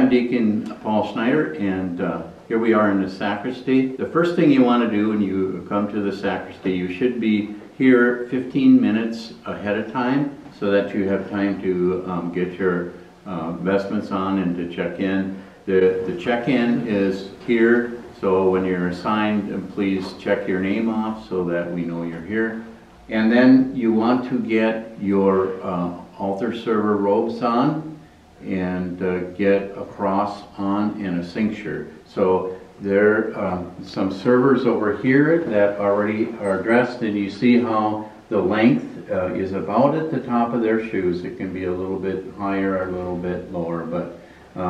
I'm Deacon Paul Schneider, and here we are in the sacristy. The first thing you want to do when you come to the sacristy, you should be here 15 minutes ahead of time so that you have time to get your vestments on and to check in. The check-in is here, so when you're assigned, please check your name off so that we know you're here. And then you want to get your altar server robes on and get a cross on and a cincture. So there are some servers over here that already are dressed, and you see how the length is about at the top of their shoes. It can be a little bit higher or a little bit lower, but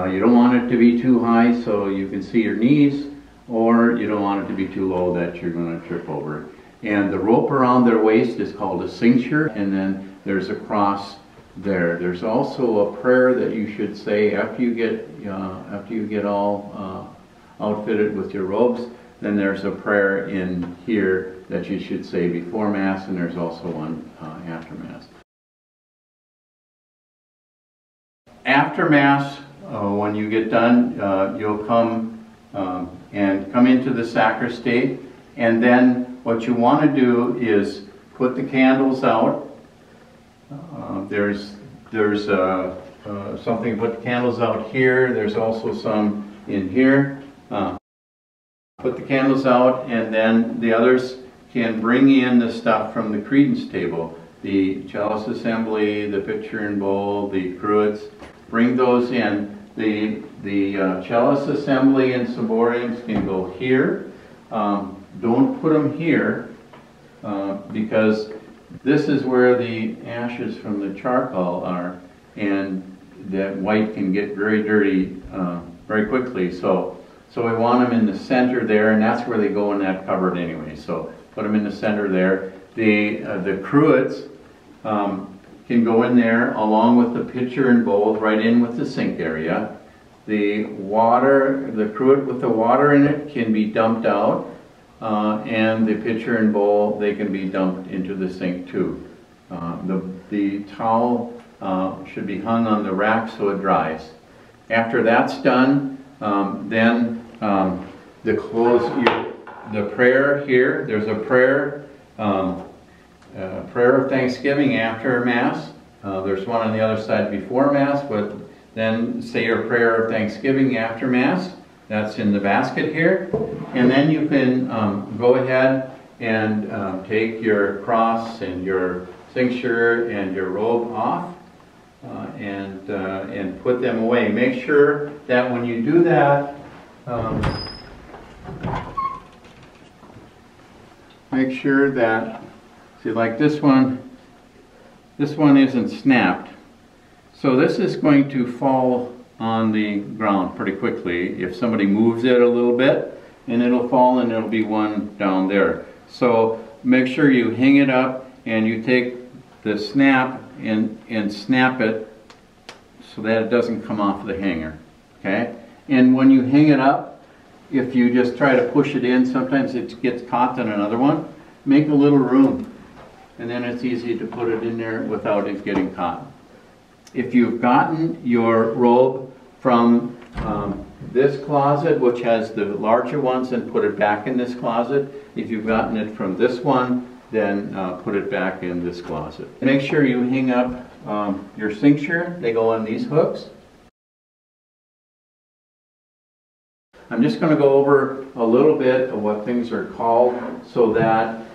you don't want it to be too high so you can see your knees, or you don't want it to be too low that you're going to trip over. And the rope around their waist is called a cincture, and then there's a cross there. There's also a prayer that you should say after you get all outfitted with your robes. Then there's a prayer in here that you should say before Mass, and there's also one after Mass. After Mass, when you get done, you'll come and come into the sacristy, and then what you want to do is put the candles out. There's something to put the candles out here. There's also some in here. Put the candles out, and then the others can bring in the stuff from the credence table. The chalice assembly, the pitcher and bowl, the cruets. Bring those in. The chalice assembly and ciboriums can go here. Don't put them here because this is where the ashes from the charcoal are, and that white can get very dirty very quickly. So we want them in the center there, and that's where they go in that cupboard anyway. So put them in the center there. The cruets can go in there along with the pitcher and bowl, right in with the sink area. The cruet with the water in it can be dumped out. And the pitcher and bowl, they can be dumped into the sink too. The towel should be hung on the rack so it dries. After that's done, then the prayer here, there's a prayer of thanksgiving after Mass. There's one on the other side before Mass, but then say your prayer of thanksgiving after Mass. That's in the basket here. And then you can go ahead and take your cross and your cincture and your robe off and put them away. Make sure that when you do that, make sure that, see, like this one isn't snapped. So this is going to fall on the ground pretty quickly if somebody moves it a little bit, and it'll fall, and there'll be one down there. So make sure you hang it up and you take the snap and snap it so that it doesn't come off the hanger. Okay? And when you hang it up, if you just try to push it in, sometimes it gets caught on another one. Make a little room, and then it's easy to put it in there without it getting caught. If you've gotten your robe from this closet, which has the larger ones, then put it back in this closet. If you've gotten it from this one, then put it back in this closet. Make sure you hang up your cincture. They go on these hooks. I'm just going to go over a little bit of what things are called so that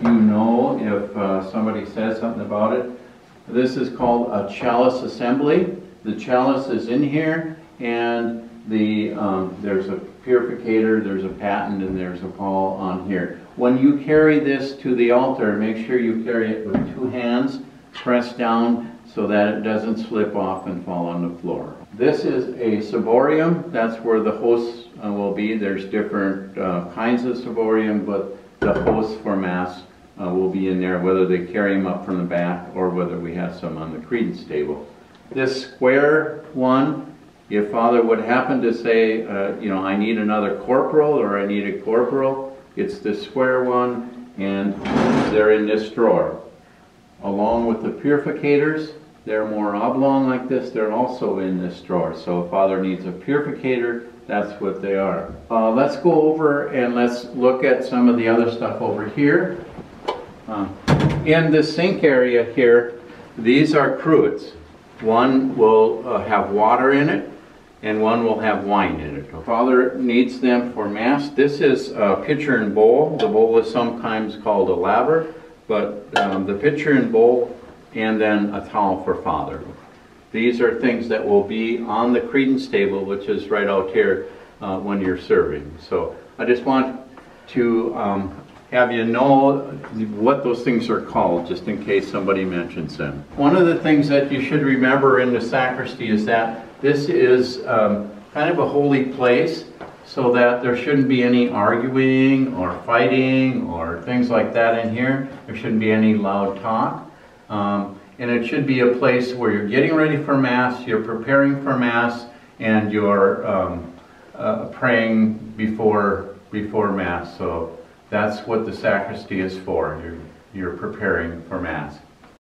you know if somebody says something about it. This is called a chalice assembly. The chalice is in here, and there's a purificator, there's a paten, and there's a pall on here. When you carry this to the altar, make sure you carry it with two hands, press down so that it doesn't slip off and fall on the floor. This is a ciborium. That's where the hosts will be. There's different kinds of ciborium, but the hosts for Mass will be in there, whether they carry them up from the back or whether we have some on the credence table. This square one, if Father would happen to say, you know, I need another corporal or I need a corporal, it's this square one, and they're in this drawer. Along with the purificators, They're more oblong like this. They're also in this drawer. So if Father needs a purificator, that's what they are. Let's go over and let's look at some of the other stuff over here. In the sink area here, these are cruets. One will have water in it, and one will have wine in it. Father needs them for Mass. This is a pitcher and bowl. The bowl is sometimes called a laver, but the pitcher and bowl, and then a towel for Father. These are things that will be on the credence table, which is right out here when you're serving. So I just want to have you know what those things are called, just in case somebody mentions them. One of the things that you should remember in the sacristy is that this is kind of a holy place, so that there shouldn't be any arguing or fighting or things like that in here. There shouldn't be any loud talk. And it should be a place where you're getting ready for Mass, you're preparing for Mass, and you're praying before Mass. So that's what the sacristy is for. You're preparing for Mass.